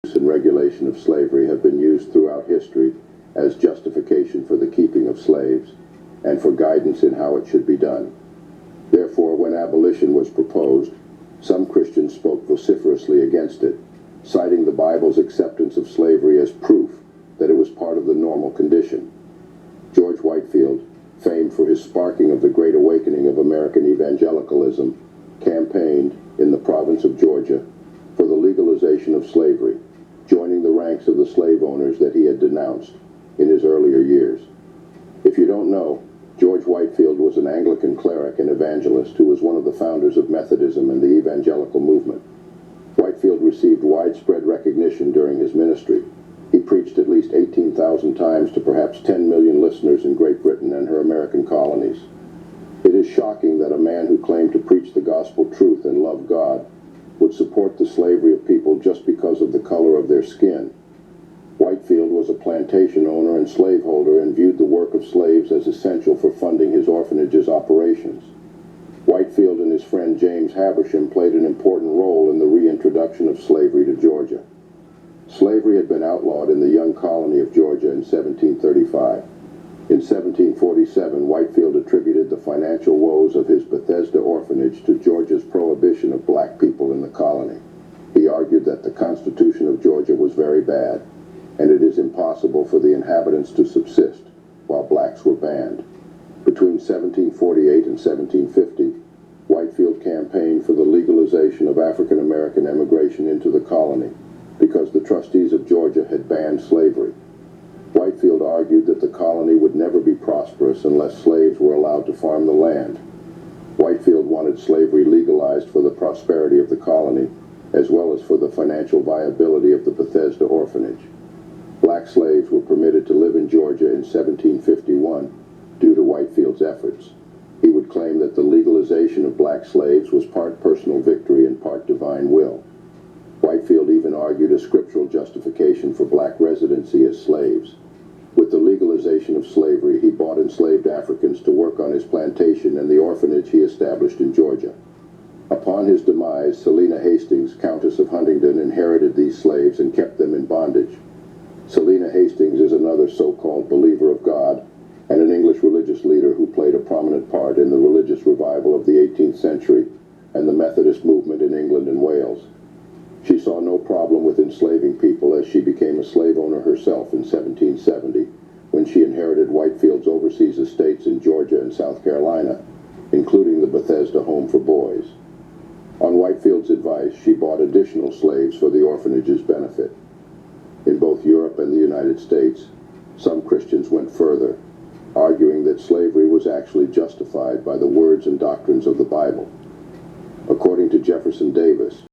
and regulation of slavery have been used throughout history as justification for the keeping of slaves and for guidance in how it should be done. Therefore, when abolition was proposed, some Christians spoke vociferously against it, citing the Bible's acceptance of slavery as proof that it was part of the normal condition. George Whitefield, famed for his sparking of the Great Awakening of American evangelicalism, campaigned in the province of Georgia for the legalization of slavery, joining the ranks of the slave owners that he had denounced in his earlier years. If you don't know, George Whitefield was an Anglican cleric and evangelist who was one of the founders of Methodism and the evangelical movement. Whitefield received widespread recognition during his ministry. He preached at least 18,000 times to perhaps 10 million listeners in Great Britain and her American colonies. It is shocking that a man who claimed to preach the gospel truth and love God would support the slavery of people just because of the color of their skin. Whitefield was a plantation owner and slaveholder and viewed the work of slaves as essential for funding his orphanage's operations. Whitefield and his friend James Habersham played an important role in the reintroduction of slavery to Georgia. Slavery had been outlawed in the young colony of Georgia in 1735. In 1747, Whitefield attributed the financial woes of his Bethesda orphanage to Georgia's prohibition of black people in the colony. He argued that the Constitution of Georgia was very bad, and it is impossible for the inhabitants to subsist while blacks were banned. Between 1748 and 1750, Whitefield campaigned for the legalization of African American emigration into the colony because the trustees of Georgia had banned slavery. Whitefield argued that the colony would never be prosperous unless slaves were allowed to farm the land. Whitefield wanted slavery legalized for the prosperity of the colony, as well as for the financial viability of the Bethesda orphanage. Black slaves were permitted to live in Georgia in 1751 due to Whitefield's efforts. He would claim that the legalization of black slaves was part personal victory and part divine will. Whitefield even argued a scriptural justification for black residency as slaves. With the legalization of slavery, he bought enslaved Africans to work on his plantation and the orphanage he established in Georgia. Upon his demise, Selina Hastings, Countess of Huntingdon, inherited these slaves and kept them in bondage. Selina Hastings is another so-called believer of God and an English religious leader who played a prominent part in the religious revival of the 18th century and the Methodist movement in England and Wales. She saw no problem with enslaving people as she became a slave owner herself in 1770 when she inherited Whitefield's overseas estates in Georgia and South Carolina, including the Bethesda Home for Boys. On Whitefield's advice, she bought additional slaves for the orphanage's benefit. In both Europe and the United States, some Christians went further, arguing that slavery was actually justified by the words and doctrines of the Bible. According to Jefferson Davis,